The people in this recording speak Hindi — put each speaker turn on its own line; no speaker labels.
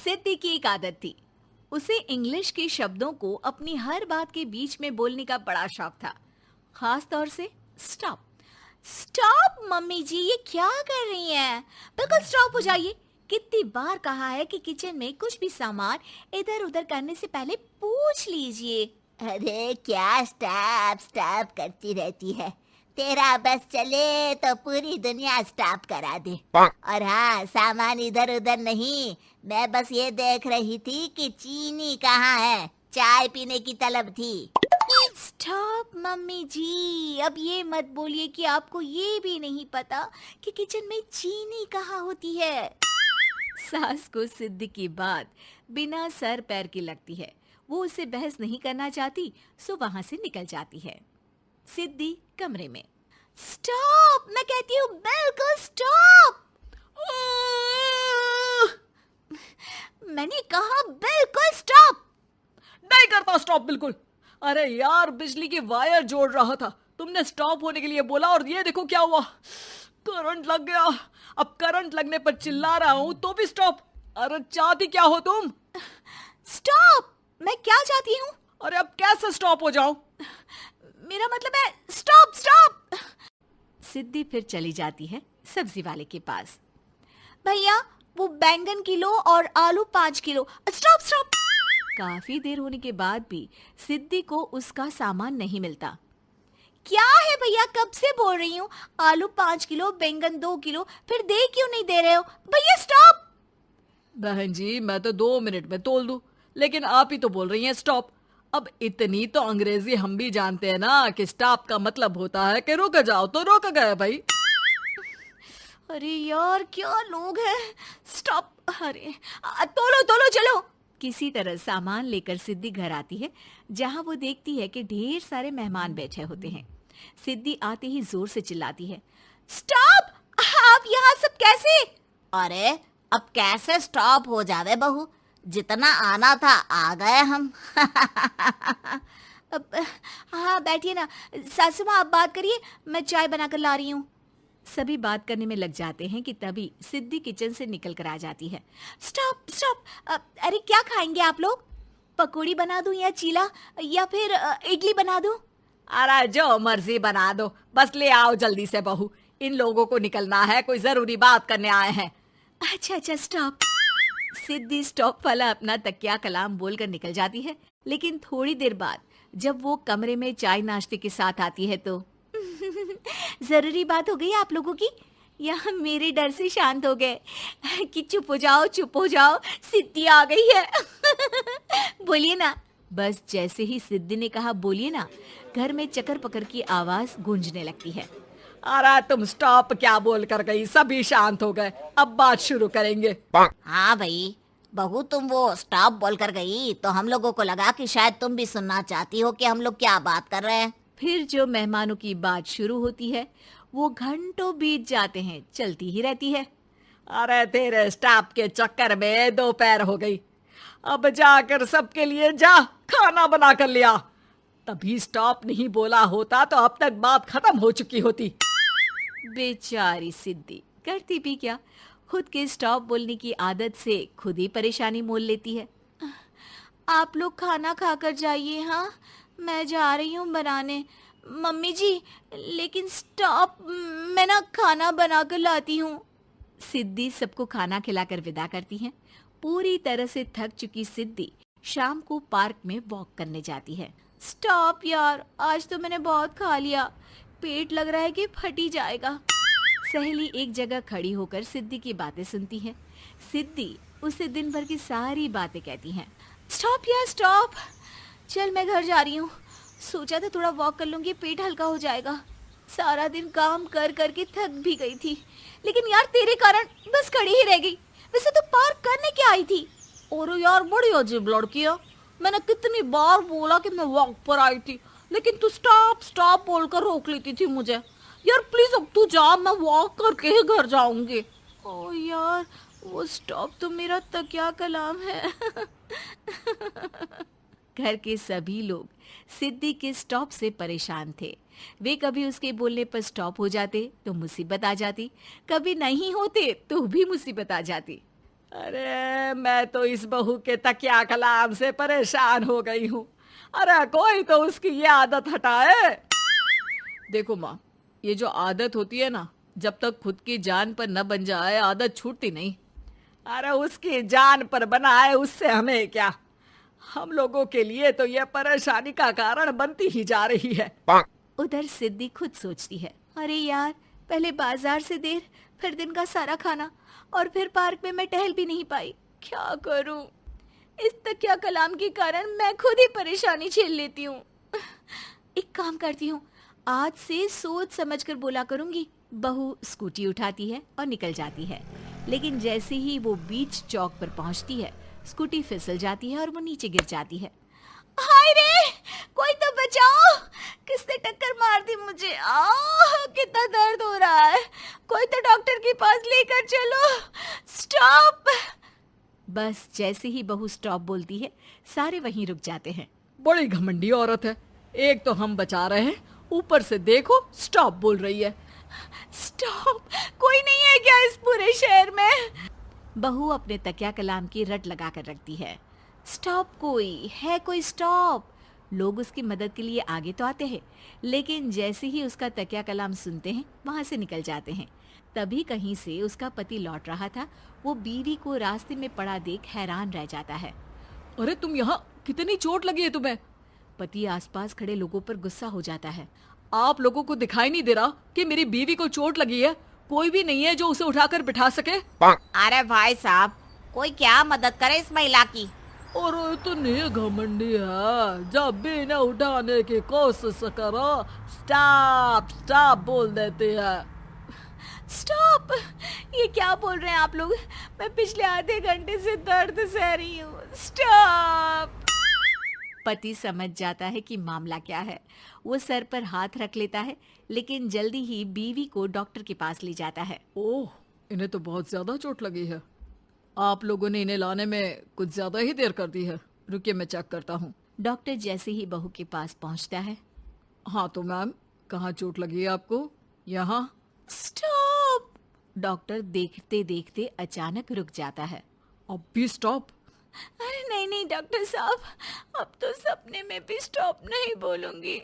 सिद्धि की एक आदत थी। उसे इंग्लिश के शब्दों को अपनी हर बात के बीच में बोलने का बड़ा शौक था, खास तौर से स्टॉप। स्टॉप मम्मी जी, ये क्या कर रही हैं? बिल्कुल स्टॉप हो जाइए। कितनी बार कहा है कि किचन में कुछ भी सामान इधर उधर करने से पहले पूछ लीजिए।
अरे क्या स्टॉप स्टॉप करती रहती है। तेरा बस चले तो पूरी दुनिया स्टॉप करा दे। और हाँ, सामान इधर उधर नहीं, मैं बस ये देख रही थी कि चीनी कहाँ है। चाय पीने की तलब थी।
स्टॉप मम्मी जी, अब ये मत बोलिए कि आपको ये भी नहीं पता कि किचन में चीनी कहाँ होती है। सास को सिद्धि की बात बिना सर पैर की लगती है। वो उससे बहस नहीं करना चाहती, सो वहां से निकल जाती है। सिद्धि कमरे में। स्टॉप, मैं कहती हूँ बिल्कुल स्टॉप। मैंने कहा बिल्कुल स्टॉप।
नहीं करता स्टॉप बिल्कुल। अरे यार, बिजली की वायर जोड़ रहा था, तुमने स्टॉप होने के लिए बोला और ये देखो क्या हुआ, करंट लग गया। अब करंट लगने पर चिल्ला रहा हूं तो भी स्टॉप। अरे चाहती क्या हो तुम?
स्टॉप, मैं क्या चाहती हूँ?
अरे अब कैसे स्टॉप हो जाऊं?
मेरा मतलब है स्टॉप स्टॉप। सिद्धि फिर चली जाती है सब्जी वाले के पास। भैया, वो बैंगन किलो और आलू 5 किलो। Stop stop. काफी देर होने के बाद भी सिद्धि को उसका सामान नहीं मिलता। क्या है भैया, कब से बोल रही हूँ, आलू 5 किलो, बैंगन 2 किलो, फिर दे क्यों नहीं दे रहे हो? भैया स्टॉप।
बहन जी, मैं तो 2 मिनट में तोल दूं, लेकिन आप ही तो बोल रही हैं स्टॉप। अब इतनी तो अंग्रेजी हम भी जानते हैं ना कि स्टॉप का मतलब होता है कि रुक जाओ, तो रुक गए भाई।
अरे यार, क्या लोग हैं। स्टॉप। अरे तोलो तोलो चलो। किसी तरह सामान लेकर सिद्धि घर आती है, जहां वो देखती है कि ढेर सारे मेहमान बैठे होते हैं। सिद्धि आते ही जोर से चिल्लाती है, स्टॉप! आप यहाँ सब कैसे?
अरे अब कैसे स्टॉप हो जावे बहू, जितना आना था आ गए हम।
अब हाँ, बैठिए ना। सासू माँ, आप बात करिए, मैं चाय बनाकर ला रही हूँ। सभी बात करने में लग जाते हैं कि तभी सिद्धि किचन से निकल कर आ जाती है। Stop stop. अरे क्या खाएंगे आप लोग? पकौड़ी बना दूं या चीला, या फिर इडली बना दूं?
अरे जो मर्जी बना दो, बस ले आओ जल्दी से बहू, इन लोगों को निकलना है, कोई जरूरी बात करने आए हैं।
अच्छा अच्छा, स्टॉप। सिद्धि स्टॉप वाला अपना तकिया कलाम बोलकर निकल जाती है, लेकिन थोड़ी देर बाद जब वो कमरे में चाय नाश्ते के साथ आती है तो जरूरी बात हो गई आप लोगों की, या मेरे डर से शांत हो गए कि चुप हो जाओ चुप हो जाओ, सिद्धि आ गई है। बोलिए ना। बस जैसे ही सिद्धि ने कहा बोलिए ना, घर में चकर पकर की आवाज गूंजने लगती है।
अरे तुम स्टॉप क्या बोल कर गई, सभी शांत हो गए, अब बात शुरू करेंगे।
हाँ भाई, बहू तुम वो स्टॉप बोल कर गई तो हम लोगों को लगा कि शायद तुम भी सुनना चाहती हो कि हम लोग क्या बात कर रहे हैं।
फिर जो मेहमानों की बात शुरू होती है वो घंटों बीत जाते हैं, चलती ही रहती है।
अरे तेरे स्टॉप के चक्कर में दोपहर हो गई, अब जाकर सबके लिए जा खाना बना कर लिया। तभी स्टॉप नहीं बोला होता तो अब तक बात खत्म हो चुकी होती।
बेचारी सिद्धि करती भी क्या, खुद के स्टॉप बोलने की आदत से खुद ही परेशानी मोल लेती है। आप लोग खाना खाकर जाइए, हाँ मैं जा रही हूँ बनाने। मम्मी जी, लेकिन स्टॉप, मैं ना खाना बना कर लाती हूँ। सिद्धि सबको खाना खिलाकर विदा करती है। पूरी तरह से थक चुकी सिद्धि शाम को पार्क में वॉक करने जाती है। स्टॉप यार, आज तो मैंने बहुत खा लिया, पेट लग रहा है कि फट ही जाएगा। सहेली एक जगह खड़ी होकर सिद्धि की बातें सुनती है। सिद्धि उसे दिन भर की सारी बातें कहती हैं। स्टॉप यार स्टॉप, चल मैं घर जा रही हूँ। सोचा था थोड़ा वॉक कर लूंगी, पेट हल्का हो जाएगा। सारा दिन काम कर कर के थक भी गई थी, लेकिन यार तेरे कारण बस खड़ी ही रह गई। वैसे तो पार्क करने क्या आई थी?
और यार बड़ी अजीब लड़की है, मैंने कितनी बार बोला कि मैं वॉक पर आई थी, लेकिन तू स्टॉप स्टॉप बोलकर रोक लेती थी मुझे। यार प्लीज अब तू जा, मैं वॉक करके ही घर जाऊंगी।
ओ यार, वो स्टॉप तो मेरा तकिया कलाम है। घर के सभी लोग सिद्धि के स्टॉप से परेशान थे। वे कभी उसके बोलने पर स्टॉप हो जाते तो मुसीबत आ जाती, कभी नहीं होते तो भी मुसीबत आ जाती।
अरे मैं तो इस बहू के तकिया कलाम से परेशान हो गई हूँ। अरे कोई तो उसकी ये आदत हटाए। देखो माँ, ये जो आदत होती है ना, जब तक खुद की जान पर न बन जाए आदत छूटती नहीं। अरे उसकी जान पर बनाए उससे हमें क्या, हम लोगों के लिए तो ये परेशानी का कारण बनती ही जा रही है।
उधर सिद्धि खुद सोचती है, अरे यार, पहले बाजार से देर, फिर दिन का सारा खाना, और फिर पार्क में मैं टहल भी नहीं पाई। क्या करूं? इस तकिया कलाम के कारण मैं खुद ही परेशानी झेल लेती हूँ। एक काम करती हूँ, आज से सोच समझ कर बोला करूंगी। बहू स्कूटी उठाती है और निकल जाती है, लेकिन जैसे ही वो बीच चौक पर पहुंचती है, स्कूटी फिसल जाती है और वो नीचे गिर जाती है। हाय रे, कोई तो बचाओ, किसने टक्कर मार दी मुझे? कितना दर्द हो रहा है, कोई तो डॉक्टर के पास लेकर चलो। स्टॉप। बस जैसे ही बहू स्टॉप बोलती है, सारे वहीं रुक जाते हैं।
बड़ी घमंडी औरत है, एक तो हम बचा रहे हैं, ऊपर से देखो स्टॉप बोल रही है।
स्टॉप? कोई नहीं है क्या इस पूरे शहर में? बहू अपने तकिया कलाम की रट लगा कर रखती है। स्टॉप, कोई है? कोई स्टॉप? लोग उसकी मदद के लिए आगे तो आते हैं, लेकिन जैसे ही उसका तकिया कलाम सुनते हैं, वहां से निकल जाते हैं। तभी कहीं से उसका पति लौट रहा था। वो बीवी को रास्ते में पड़ा देख हैरान रह जाता है।
अरे तुम यहाँ, कितनी चोट लगी है तुम्हें?
पति आसपास खड़े लोगों पर गुस्सा हो जाता है।
आप लोगों को दिखाई नहीं दे रहा कि मेरी बीवी को चोट लगी है? कोई भी नहीं है जो उसे उठाकर बिठा सके?
अरे भाई साहब, कोई क्या मदद करे इस महिला की।
और इतनी घमंडी है, जब भी इन्हें उठाने की कोशिश करो स्टॉप स्टॉप बोल देती है।
स्टॉप? ये क्या बोल रहे हैं आप लोग? मैं पिछले आधे घंटे से दर्द सह रही हूँ। स्टॉप। पति समझ जाता है कि मामला क्या है। वो सर पर हाथ रख लेता है, लेकिन जल्दी ही बीवी को डॉक्टर के पास ले जाता है।
ओह, इन्हें तो बहुत ज्यादा चोट लगी है। आप लोगों ने इन्हें लाने में कुछ ज्यादा ही देर कर दी है। रुकिए, मैं चेक करता हूँ।
डॉक्टर जैसे ही बहू के पास पहुँचता है।
हाँ तो मैम, कहाँ चोट लगी है आपको? यहाँ?
स्टॉप। डॉक्टर देखते देखते अचानक रुक जाता है।
अब भी स्टॉप?
अरे नहीं नहीं डॉक्टर साहब, अब तो सपने में भी स्टॉप नहीं बोलूंगी।